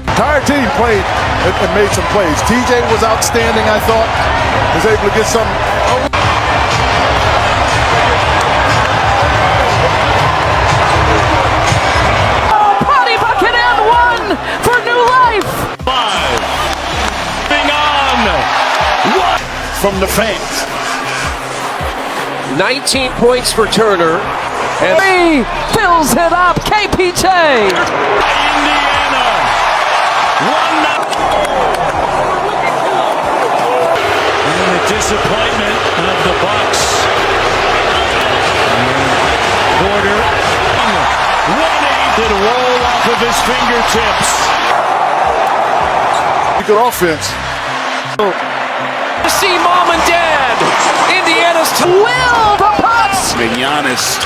Entire team played and made some plays. TJ was outstanding, I thought. Was able to get some. Oh, Potty bucket and one for new life. 5. Moving on. One From the fans. 19 points for Turner. And he fills it up. KPJ. Indiana. 1-0. And the disappointment of the Bucks. Porter. 1-8 did roll off of his fingertips. Good offense. To see mom and dad. Indiana's Will the Bucks. Biyernes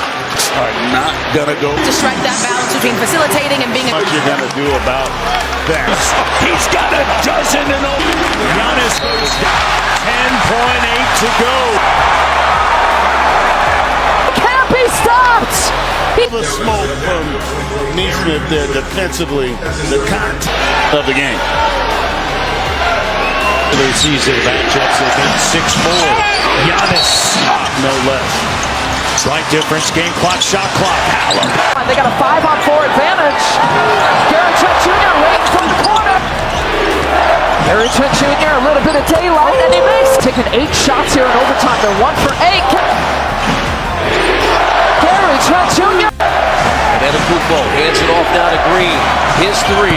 are not gonna go. To strike that balance between facilitating and being What you're gonna do about that? He's got a dozen and over. Giannis goes down. 10.8 to go. Can't be stopped. The smoke from Neesmith there defensively, the content of the game. The season matchups, they need 6 more. Giannis, No less. slight difference, game clock, shot clock. Haliburton. They got a 5-on-4 advantage. Gary Trent Jr. waiting from the corner. Gary Trent Jr. a little bit of daylight, and he makes taking 8 shots here in overtime. They're 1 for 8. Gary Trent Jr. And Tinapos hands it off now to Green. His 3.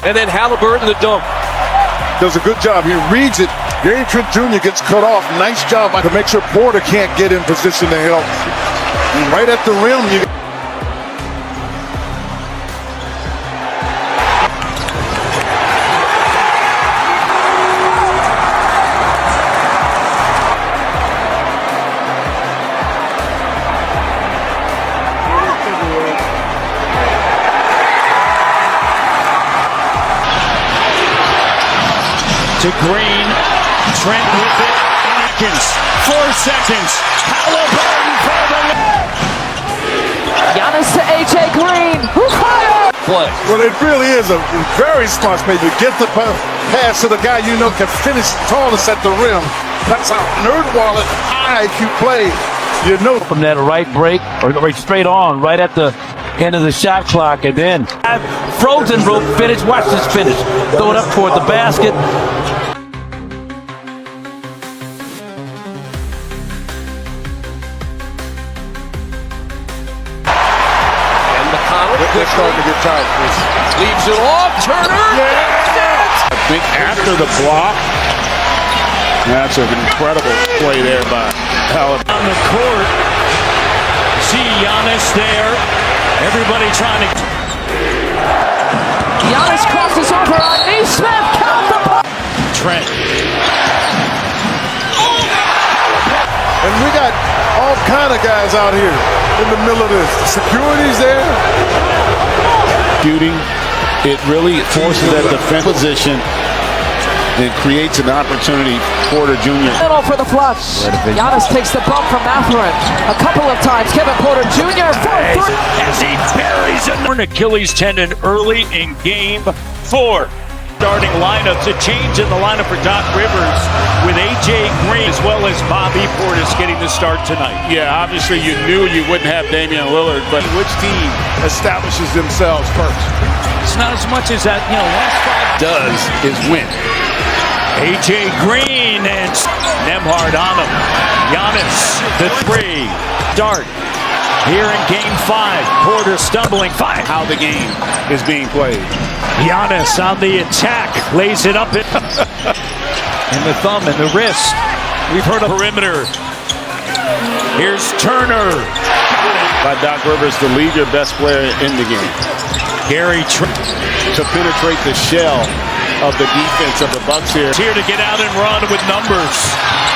And then Haliburton the dunk. Does a good job. He reads it. Gary Trent Jr. gets cut off. Nice job to make sure Porter can't get in position to help. And right at the rim, you. To Green, Trent with it, seconds, 4 seconds, Haliburton for the Giannis to AJ Green. Who fired? Play. Well, it really is a very smart play to get the pass to the guy you know can finish tallest at the rim. That's how NerdWallet high IQ play. You know. From that right break or right straight on right at the end of the shot clock, and then frozen rope finish. Watch this finish. Throw it up toward the basket. They're starting to get tired. Leaves it off. Turner. Yeah. I think after the block, that's an incredible play there by Haliburton. on the court. See Giannis there. Everybody trying to. Giannis crosses over on Neesmith. Count the puck. Trent. And we got all kind of guys out here in the middle of this. The security's there. Shooting, it really forces that defense position and creates an opportunity for Porter Jr. Middle for the flush. Giannis takes the bump from Matherin a couple of times. Kevin Porter Jr. for 3. As he buries an Achilles tendon early in game 4. Starting lineups, a change in the lineup for Doc Rivers with A.J. Green as well as Bobby Portis getting the start tonight. Yeah, obviously you knew you wouldn't have Damian Lillard, but Which team establishes themselves first? It's not as much as that, last 5 does is win. A.J. Green and Nembhard on him. Giannis, the 3. Dart. Here in game 5, Porter stumbling. 5. How the game is being played. Giannis on the attack, lays it up in the thumb and the wrist. We've heard a perimeter. Here's Turner. By Doc Rivers to lead your best player in the game. Gary Trent To penetrate the shell of the defense of the Bucks here. here to get out and run with numbers.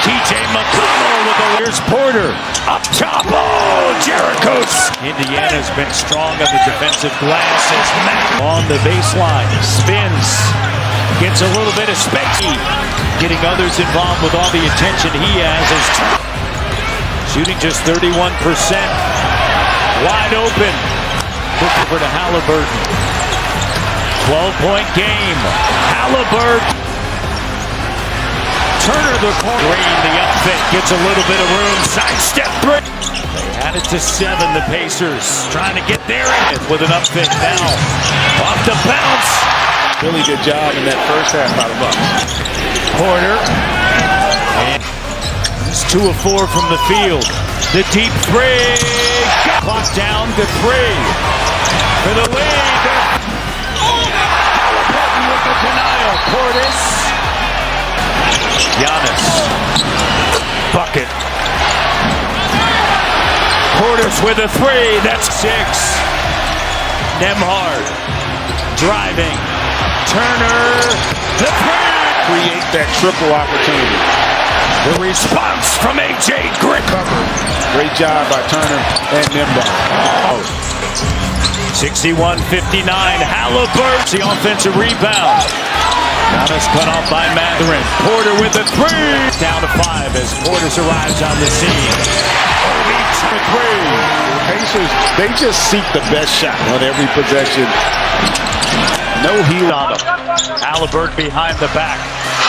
T.J. McConnell with the Here's Porter up top. Oh, Jericho's. Indiana's been strong on the defensive glass as Matt on the baseline spins, gets a little bit of space, getting others involved with all the attention he has. As Shooting just 31%. Wide open. Look over to Haliburton. 12-point game. Haliburton. Turner the corner. Green, the upfit, gets a little bit of room. Sidestep three. They had it to 7, the Pacers. Trying to get there with an upfit now. Off the bounce. Really good job in that first half by the Bucks. Porter. And he's 2 of 4 from the field. The deep three. Clock down to 3. For the lead. Haliburton with the denial. Portis. Giannis. Bucket. Portis with a 3. That's 6. Nembhard. Driving. Turner. The 3. Create that triple opportunity. The response from A.J. Green. Great job by Turner and Nembhard. 61-59. Haliburton. The offensive rebound. Giannis cut off by Mathurin. Porter with a 3. Down to 5 as Portis arrives on the scene. Pacers, they just seek the best shot on every possession. No heel on them. Haliburton behind the back.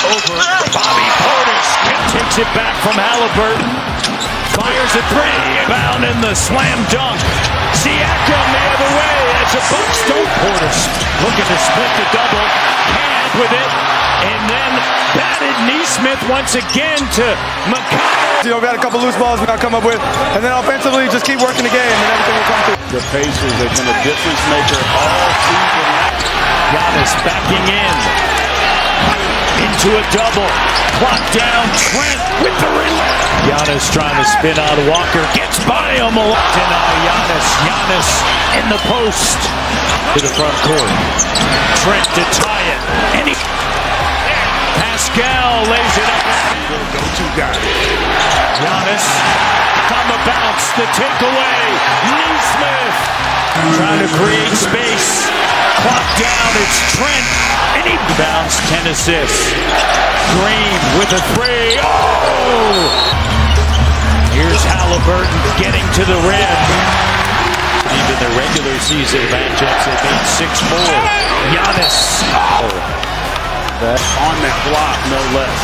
Over Bobby Portis. Takes it back from Haliburton. Fires a 3. Bound in the slam dunk. Siakam the other way as the Bucks don't. Portis looking to split the double. Can't with it. And then batted Neesmith once again to McConnell. We had a couple loose balls we got to come up with. And then offensively, just keep working the game and everything will come through. The Pacers have been a difference maker all season. Giannis backing in. Into a double. Clock down. Trent with the relay. Giannis trying to spin on Walker. Gets by him. Deny Giannis. Giannis in the post. To the front court. Trent to tie it. And he... Pascal lays it up. Go-to guy. Giannis on the bounce. The takeaway. Neesmith trying to create space. Clock down. It's Trent. And he bounce. 10 assists. Green with a 3. Oh! Here's Haliburton getting to the rim. Even their regular season matchups, they made 6 more. Giannis. Oh. On that block, no less.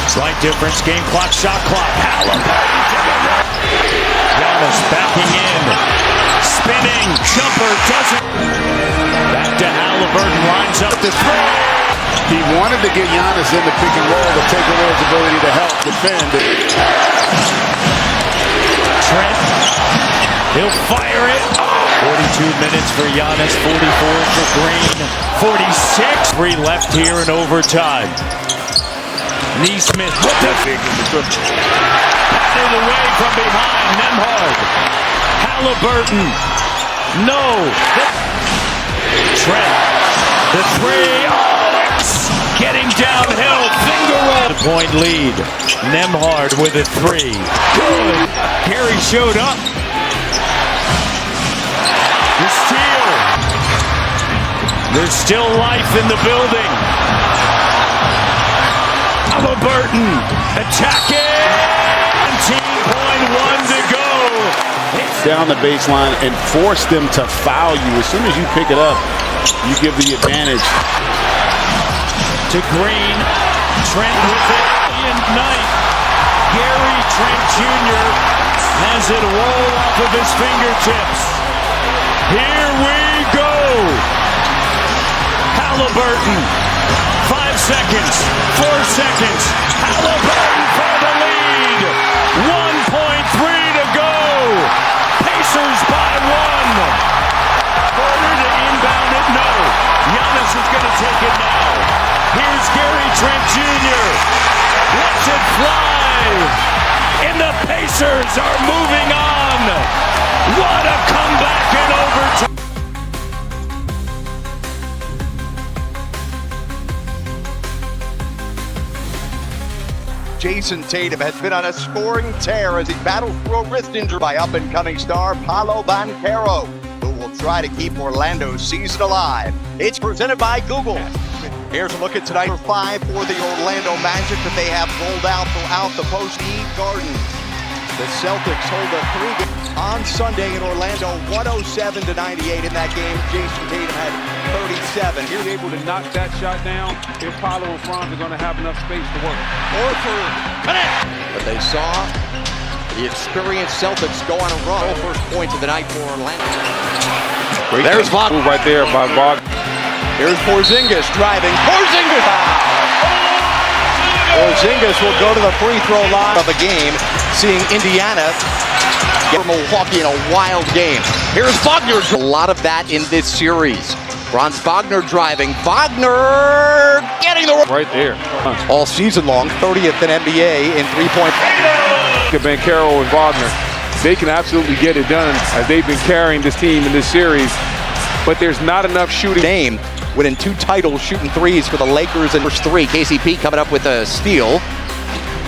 Slight difference. Game clock, shot clock. Haliburton. Giannis backing in. Spinning. Jumper doesn't. Back to Haliburton. Lines up the 3. He wanted to get Giannis in the pick and roll to take away his ability to help defend. Trent. He'll fire it. 42 minutes for Giannis, 44 for Green, 46. 3 left here in overtime. Neesmith with the batted away from behind. Nembhard. Haliburton. No. Trent. The 3. Oh, it's getting downhill. Finger roll. The point lead. Nembhard with a 3. Good. Gary showed up. The steal. There's still life in the building. Umabot attacking. 17.1 to go. Down the baseline and force them to foul you. As soon as you pick it up, you give the advantage. To Green. Trent with it. Knight. Gary Trent Jr. has it roll off of his fingertips. Here we go. Haliburton. 5 seconds. 4 seconds. Haliburton for the lead. 1.3 to go. Pacers by 1. Porter to inbound it. No. Giannis is going to take it now. Here's Gary Trent Jr. Lets it fly. And the Pacers are moving on. What a comeback in overtime. Jason Tatum has been on a scoring tear as he battles through a wrist injury by up-and-coming star Paolo Banchero, who will try to keep Orlando's season alive. It's presented by Google. Here's a look at tonight for 5 for the Orlando Magic that they have rolled out throughout the post Eve Garden. The Celtics hold a 3-game on Sunday in Orlando, 107-98 in that game. Jason Tatum had 37. He's able to knock that shot down. If Paolo and Franz are going to have enough space to work. Horford, connect! But they saw the experienced Celtics go on a run. First points of the night for Orlando. There's Vaughn. Right there by Vaughn. Here's Porzingis driving. Porzingis! Porzingis will go to the free throw line of the game, seeing Indiana get Milwaukee in a wild game. Here's Wagner. A lot of that in this series. Franz Wagner driving. Wagner getting the right there. All season long, 30th in NBA in three-point. Bankero and Wagner, they can absolutely get it done as they've been carrying this team in this series. But there's not enough shooting. Name winning 2 titles, shooting threes for the Lakers in first 3. KCP coming up with a steal.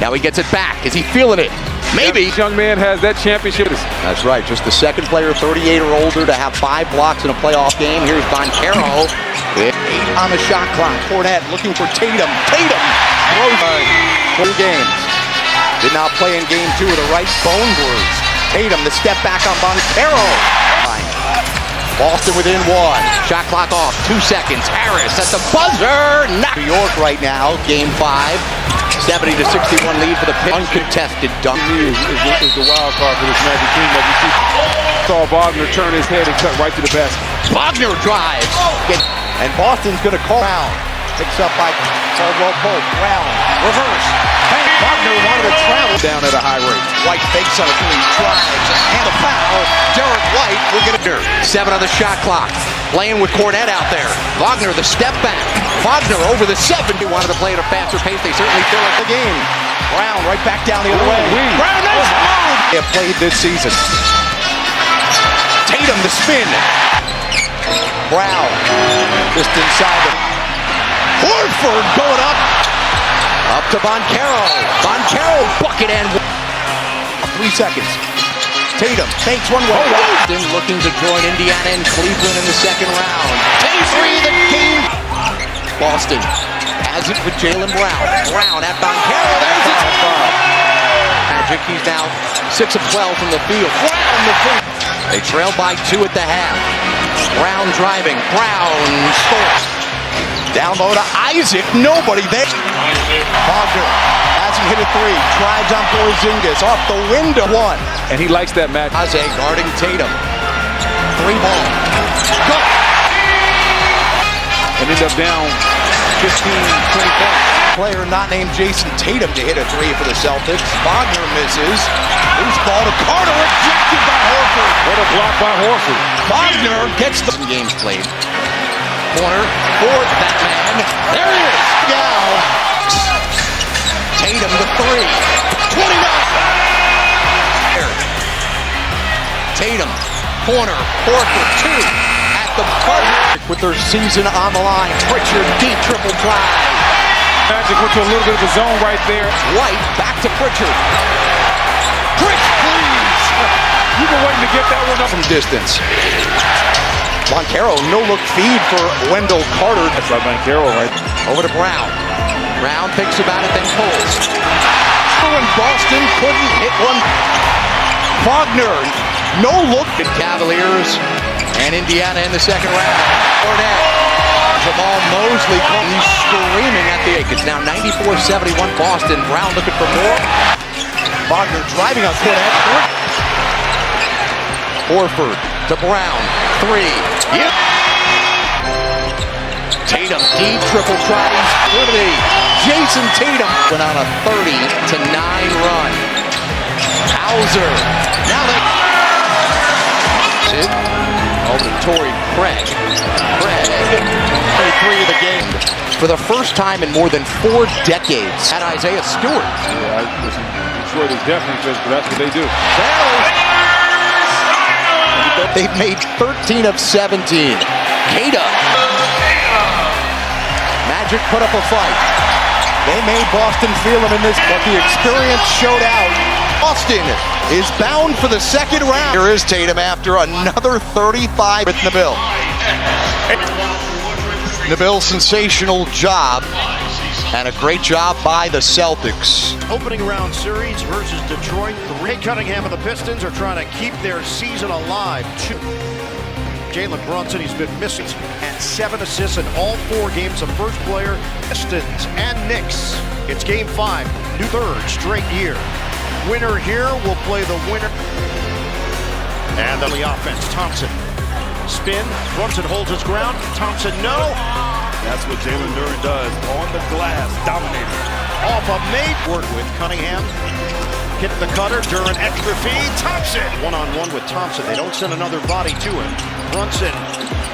Now he gets it back. Is he feeling it? Maybe. This young man has that championship. That's right. Just the second player, 38 or older, to have 5 blocks in a playoff game. Here's Bankero with 8 on the shot clock. Fournette looking for Tatum. Tatum throws 2 games. Did not play in game 2 with a right bone bruise. Tatum, the step back on Bankero. Boston within 1. Shot clock off. 2 seconds. Harris at the buzzer. New York right now. Game 5. 70-61 lead for the Pistons. Uncontested dunk. Is the wild card for this Magic team that we see. Saw Wagner turn his head and cut right to the basket. Wagner drives. And Boston's going to call out. Picks up by Caldwell Pope. Brown. Reverse. Wagner wanted to travel down at a high rate. White fakes on a 3. Drives. And a foul. Derek White will get it there. 7 on the shot clock. Playing with Cornette out there. Wagner the step back. Wagner over the 7. He wanted to play at a faster pace. They certainly fill up the game. Brown right back down the other way. Brown, nice move. They have played this season. Tatum the spin. Brown just inside the. Horford going up. Up to Bankero. Bankero bucket and 3 seconds. Tatum fakes one way. Boston looking to join Indiana and Cleveland in the second round. Take 3 the game. Boston has it with Jaylen Brown. Brown at Bankero. There's his Magic. He's now 6 of 12 from the field. Brown the free. They trail by 2 at the half. Brown driving. Brown scores. Down low to Isaac. Nobody there. Wagner hasn't hit a 3. Drives on Porzingis. Off the window. 1. And he likes that match. Haze guarding Tatum. 3 ball. Go. And end up down 15, 20 points. Player not named Jason Tatum to hit a 3 for the Celtics. Wagner misses. Loose ball to Carter. Rejected by Horford. What a block by Horford. Wagner gets the games played. Corner for that man. There he is. Now. Tatum the 3. 29. Tatum. Corner. Horford 2. At the buzzer. With their season on the line. Pritchard deep triple drive. Magic went to a little bit of a zone right there. White back to Pritchard. Please. You've been waiting to get that one up From distance. Bankero, no-look feed for Wendell Carter. That's right, Bankero, right? Over to Brown. Brown thinks about it, then pulls. And Boston couldn't hit one. Wagner, no-look. Cavaliers and Indiana in the second round. Cornette. Jamal Mosley screaming at the 8. It's now 94-71 Boston. Brown looking for more. Wagner driving on Cornette. Horford to Brown. 3. Yep. Tatum deep triple tries. Jason Tatum went on a 30-9 run. Hauser. Now they. Over to Torrey Craig. 3 of the game. For the first time in more than 4 decades. At Isaiah Stewart. Yeah, Detroit is definitely good, but that's what they do. They've made 13 of 17. Keita. Magic put up a fight. They made Boston feel them in this, but the experience showed out. Boston is bound for the second round. Here is Tatum after another 35 with Nabil. Nabil, sensational job And a great job by the Celtics. Opening round series versus Detroit. Ray Cunningham and the Pistons are trying to keep their season alive. Jalen Brunson, he's been missing, and 7 assists in all 4 games. The first player, Pistons and Knicks. It's game 5, new 3rd straight year. Winner here will play the winner. And the offense, Thompson. Spin, Brunson holds his ground. Thompson, no. That's what Jalen Duren does on the glass, dominating. Off a May, work with Cunningham. Hit the cutter, Duren extra feed, Thompson. One-on-one with Thompson. They don't send another body to him. Brunson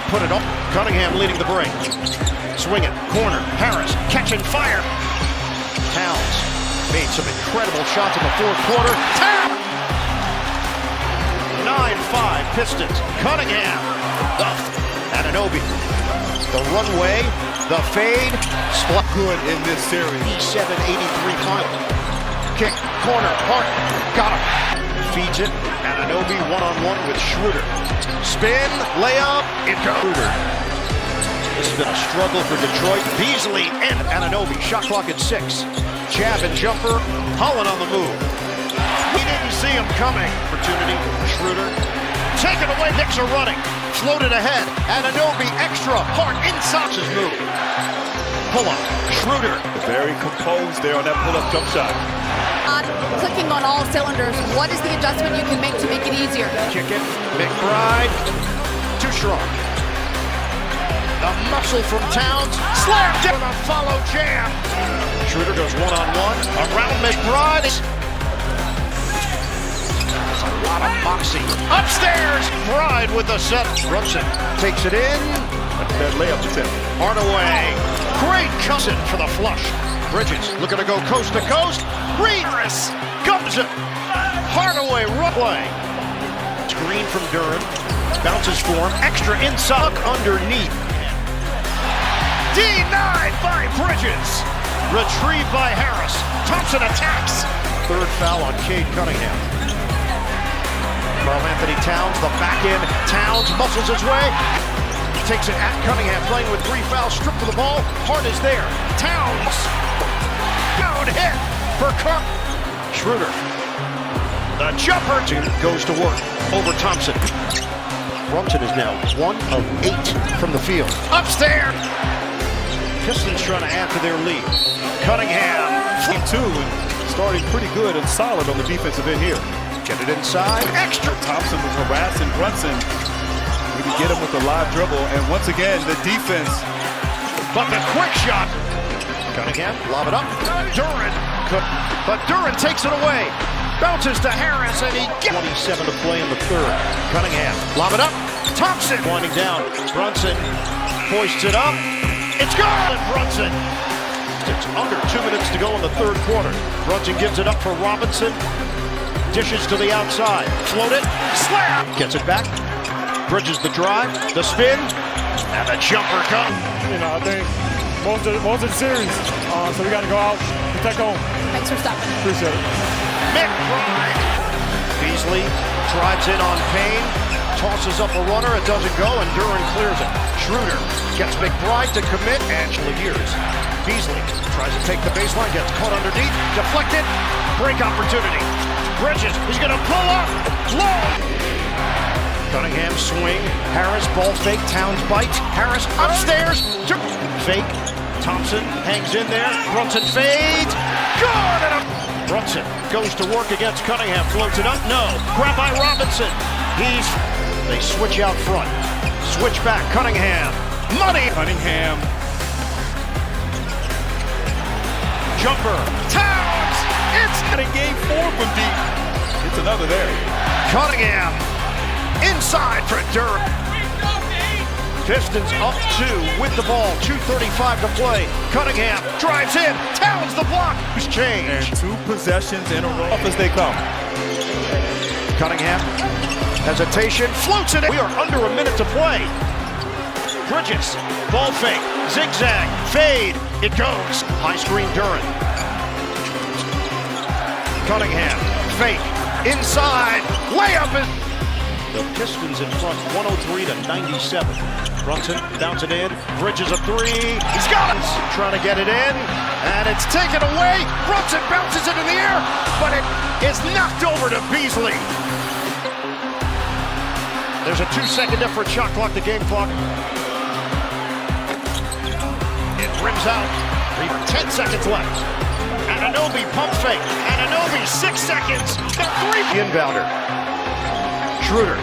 put it up. Cunningham leading the break. Swing it, corner, Harris catching fire. Towns made some incredible shots in the 4th quarter. 9-5 Pistons. Cunningham. Anunoby. The runway, the fade, split good in this series. 7-83 final. Kick, corner, Hart, got him. Feeds it, Anunoby one-on-one with Schroeder. Spin, layup, it goes. Schroeder. This has been a struggle for Detroit. Beasley and Anunoby, shot clock at 6. Jab and jumper, Holland on the move. We didn't see him coming. Opportunity, Schroeder. Taken away, Knicks are running. Floated ahead, Anunoby extra, Hart inside his move. Pull-up, Schroeder. Very composed there on that pull-up jump shot. Clicking on all cylinders, what is the adjustment you can make to make it easier? Kick it, McBride, too strong. The muscle from Towns, slam down a follow jam. Schroeder goes one-on-one, around McBride. A lot of moxie. Upstairs, Bride with the set. Brunson takes it in. That layup attempt. Hardaway, great cousin for the flush. Bridges looking to go coast to coast. Reedris comes it. Hardaway run play. Screen from Duren. Bounces for him. Extra inside underneath. Denied by Bridges. Retrieved by Harris. Thompson attacks. 3rd foul on Cade Cunningham. Karl-Anthony Towns, the back end. Towns muscles his way. Takes it at Cunningham, playing with 3 fouls. Stripped for the ball. Hart is there. Towns. Down hit for Carl. Schroeder. The jumper goes to work over Thompson. Brunson is now 1 of 8 from the field. Upstairs. Pistons trying to add to their lead. Cunningham. 2 and starting pretty good and solid on the defensive end here. Get it inside. Extra. Thompson was harassing Brunson. We can get him with a live dribble. And once again, the defense. But the quick shot. Cunningham, lob it up. Duren. But Duren takes it away. Bounces to Harris, and he gets 27 to play in the 3rd. Cunningham, lob it up. Thompson winding down. Brunson hoists it up. It's gone. And Brunson. It's under 2 minutes to go in the 3rd quarter. Brunson gives it up for Robinson. Dishes to the outside. Float it. Slam. Gets it back. Bridges the drive. The spin. And the jumper comes. You know, I think most of the series. So we got to go out, protect home. Thanks for stopping. Appreciate it. McBride. Beasley drives in on Payne. Tosses up a runner. It doesn't go, and Duren clears it. Schroeder gets McBride to commit. Angela years. Beasley tries to take the baseline. Gets caught underneath. Deflected. Break opportunity. Bridges, he's going to pull up, long. Cunningham swing, Harris ball fake, Towns bites, Harris upstairs, fake, Thompson hangs in there, Brunson fades, good, and Brunson goes to work against Cunningham, floats it up, no, grab by Robinson, they switch out front, switch back, Cunningham, money, Cunningham. Jumper, Towns, it's in game 4 from deep. It's another there. Cunningham inside for Duren. Pistons up 2 with the ball. 2:35 to play. Cunningham drives in. Towns the block. Who's changed? And 2 possessions in a row as they come. Cunningham. Hesitation. Floats it in. We are under a minute to play. Bridges. Ball fake. Zigzag. Fade. It goes. High screen Duren. Cunningham, fake, inside, layup is The Pistons in front, 103-97. Brunson bounce it in, bridges a three. He's got it. Trying to get it in, and it's taken away. Brunson bounces it in the air, but it is knocked over to Beasley. There's a 2-second different shot clock, the game clock. It rims out. 10 seconds left. Anunoby pump fake. Anunoby 6 seconds. Got 3. Inbounder. Schroeder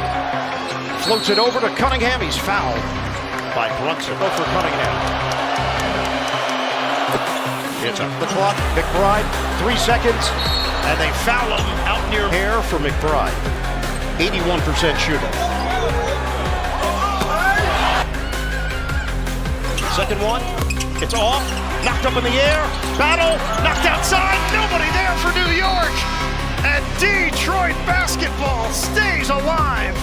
floats it over to Cunningham. He's fouled by Brunson. Go for Cunningham. It's up the clock. McBride, 3 seconds. And they foul him out near hair for McBride. 81% shooting. Second one. It's off. Knocked up in the air. Battle. Knocked outside. Nobody there for New York. And Detroit basketball stays alive.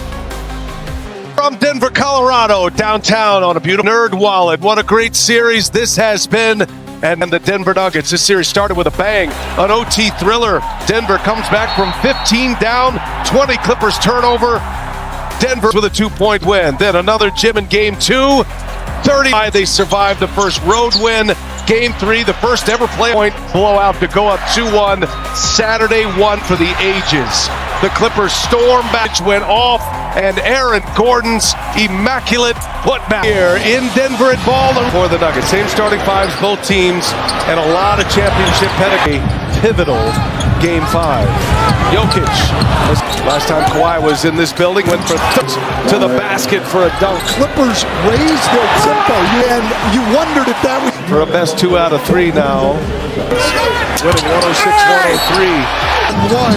From Denver, Colorado, downtown on a beautiful Nerd Wallet. What a great series this has been. And the Denver Nuggets. This series started with a bang. An OT thriller. Denver comes back from 15 down. 20 Clippers turnover. Denver with a 2-point win. Then another gym in game 2. 30. They survived the first road win. Game 3, the first ever point blowout to go up 2-1. Saturday 1 for the ages. The Clippers storm match went off, and Aaron Gordon's immaculate putback here in Denver at ball for the Nuggets. Same starting fives, both teams, and a lot of championship pedigree. Pivotal Game 5. Jokic, last time Kawhi was in this building, went for to the basket for a dunk. Clippers raised their tempo, and you wondered if that was... For a best 2 out of 3 now. Winning 106-103. And then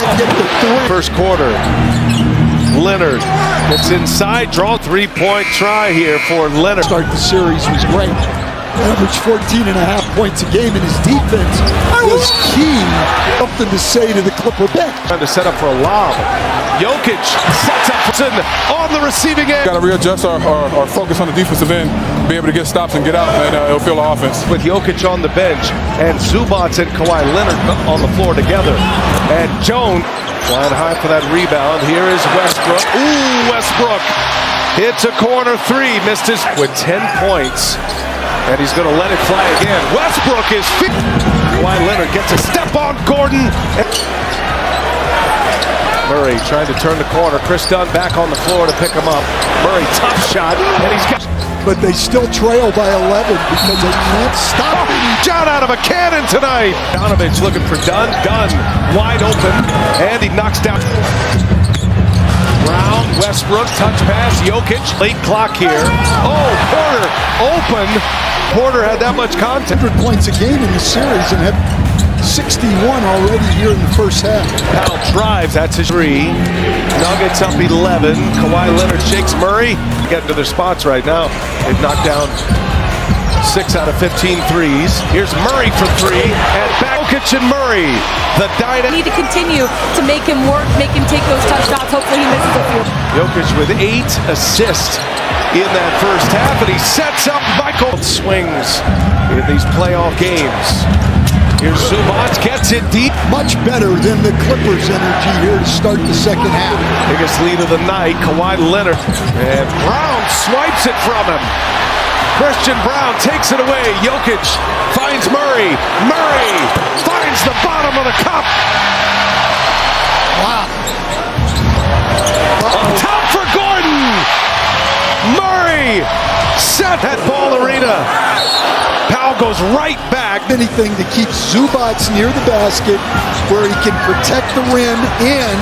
they get the 3. First quarter. Leonard gets inside, draw 3-point try here for Leonard. Start the series was great. Averaged 14.5 points a game, and his defense was key. Something to say to the Clipper bench. Trying to set up for a lob. Jokic sets up on the receiving end. Got to readjust our focus on the defensive end, be able to get stops and get out, and it'll feel our offense. With Jokic on the bench, and Zubac and Kawhi Leonard on the floor together. And Jones flying high for that rebound. Here is Westbrook. Ooh, Westbrook hits a corner 3, missed his with 10 points. And he's going to let it fly again. Westbrook is fit. Kawhi Leonard gets a step on Gordon. Murray trying to turn the corner. Chris Dunn back on the floor to pick him up. Murray, tough shot. And he's got... But they still trail by 11 because they can't stop it. Shot out of a cannon tonight. Donovich looking for Dunn. Dunn wide open. And he knocks down... Brown, Westbrook, touch pass, Jokic, late clock here. Oh, Porter, open. Porter had that much contact. 100 points a game in the series and had 61 already here in the first half. Powell drives, that's his 3. Nuggets up 11. Kawhi Leonard shakes Murray. Getting to their spots right now. They've knocked down 6 out of 15 threes. Here's Murray for 3. And back Jokic and Murray. The dynamic. Need to continue to make him work, make him take those tough shots. Hopefully he misses a few. Jokic with 8 assists in that first half, and he sets up Michael. Swings in these playoff games. Here's Zubac, gets it deep. Much better than the Clippers' energy here to start the second half. Biggest lead of the night, Kawhi Leonard. And Brown swipes it from him. Christian Brown takes it away. Jokic finds Murray. Murray finds the bottom of the cup. Wow. Up top for Gordon. Murray set that ball arena. Powell goes right back. Anything to keep Zubac near the basket where he can protect the rim and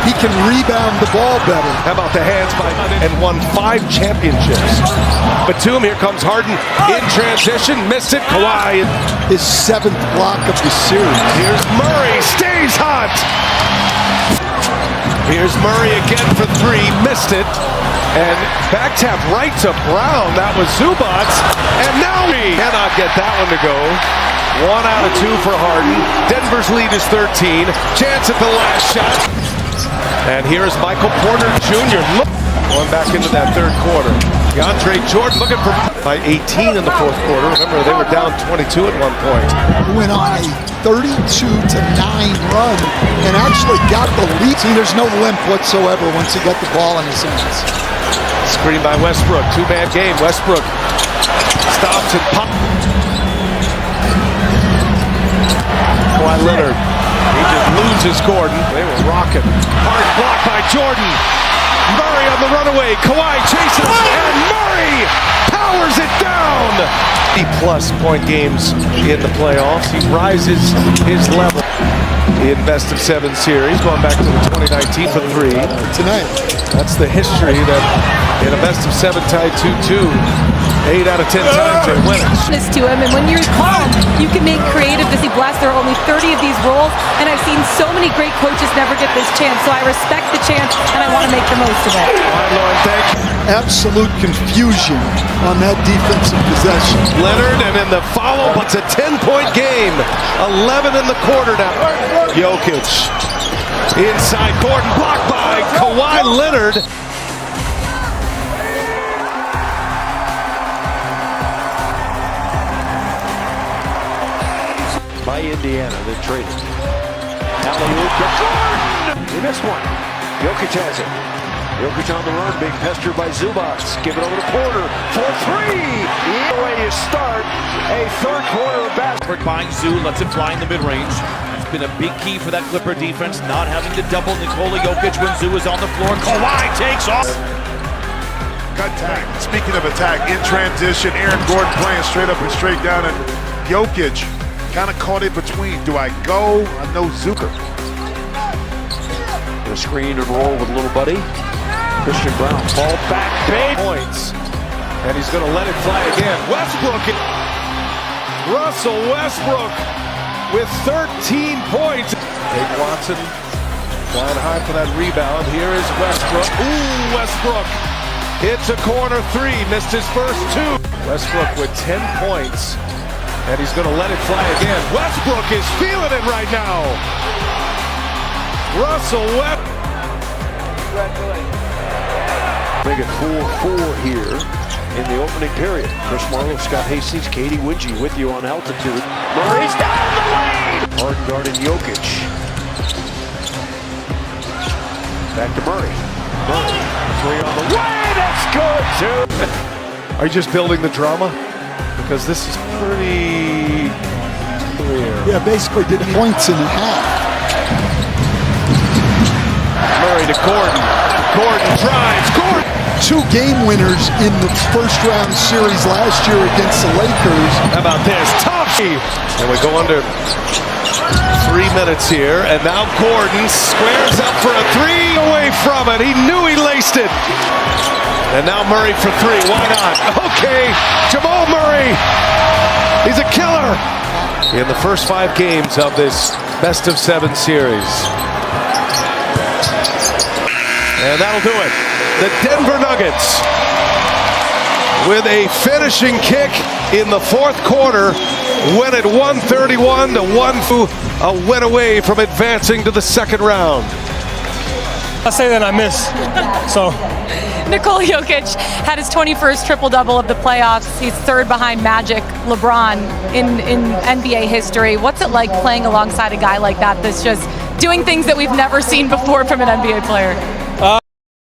he can rebound the ball better. How about the hands by and won 5 championships. Batum, here comes Harden in transition. Missed it. Kawhi. His 7th block of the series. Here's Murray. Stays hot. Here's Murray again for 3. Missed it. And back tap right to Brown. That was Zubac. And now he cannot get that one to go. 1 out of 2 for Harden. Denver's lead is 13. Chance at the last shot. And here is Michael Porter Jr. Going back into that third quarter. DeAndre Jordan looking for by 18 in the fourth quarter. Remember, they were down 22 at one point. Went on a 32-9 run and actually got the lead. See, there's no limp whatsoever once he got the ball in his hands. Screen by Westbrook. Two-man game. Westbrook stops and pops. Kawhi Leonard. He just loses Gordon. They were rocking. Hard block by Jordan. Murray on the runaway. Kawhi chases and Murray powers it down. 50-plus point games in the playoffs. He rises his level in best-of-7 series, going back to the 2019 for 3 tonight. That's the history that in a best-of-7 tied 2-2, 8 out of 10 times they win it. To him, and when you're calm, you can make creative. This he blessed. There are only 30 of these roles, and I've seen so many great coaches never get this chance. So I respect the chance, and I want to make the most of it. Absolute confusion on that defensive possession. Leonard, and in the follow, it's a 10-point game. 11 in the quarter now. Jokic inside Gordon, blocked by Kawhi Leonard. By Indiana, they're traded. Alley-oop to Jordan! He missed one. Jokic has it. Jokic on the run, being pestered by Zubac. Give it over to Porter for 3. The way you start a third quarter of basketball. Buying Zoo, lets it fly in the mid-range. It's been a big key for that Clipper defense, not having to double Nikola Jokic when Zoo is on the floor. Kawhi takes off. Cut tag. Speaking of attack, in transition, Aaron Gordon playing straight up and straight down, and Jokic kind of caught it between. Do I go? I know Zucker. A screen and roll with little buddy. Christian Brown, ball back, big points. And he's going to let it fly again. Westbrook. Russell Westbrook with 13 points. Dave Watson flying high for that rebound. Here is Westbrook. Ooh, Westbrook. It's a corner 3. Missed his first 2. Westbrook with 10 points. And he's going to let it fly again. Westbrook is feeling it right now. Russell Westbrook. Make it 4-4 here in the opening period. Chris Marlowe, Scott Hastings, Katie Wingy with you on altitude. Murray's down the lane! Harden guarding Jokic. Back to Murray. Murray, 3 on the way, that's good too! Are you just building the drama? Because this is pretty clear. Yeah, basically did points and a half. Murray to Gordon. Gordon drives. Gordon! 2 game winners in the first round series last year against the Lakers. How about this? Top sheet. And we go under 3 minutes here. And now Gordon squares up for a 3 away from it. He knew he laced it. And now Murray for 3. Why not? Okay. Jamal Murray. He's a killer. In the first 5 games of this best-of-7 series. And that'll do it. The Denver Nuggets with a finishing kick in the fourth quarter win it 131-102, a win away from advancing to the second round. I say that I miss. So Nikola Jokic had his 21st triple-double of the playoffs. He's 3rd behind Magic, LeBron in NBA history. What's it like playing alongside a guy like that that's just doing things that we've never seen before from an NBA player?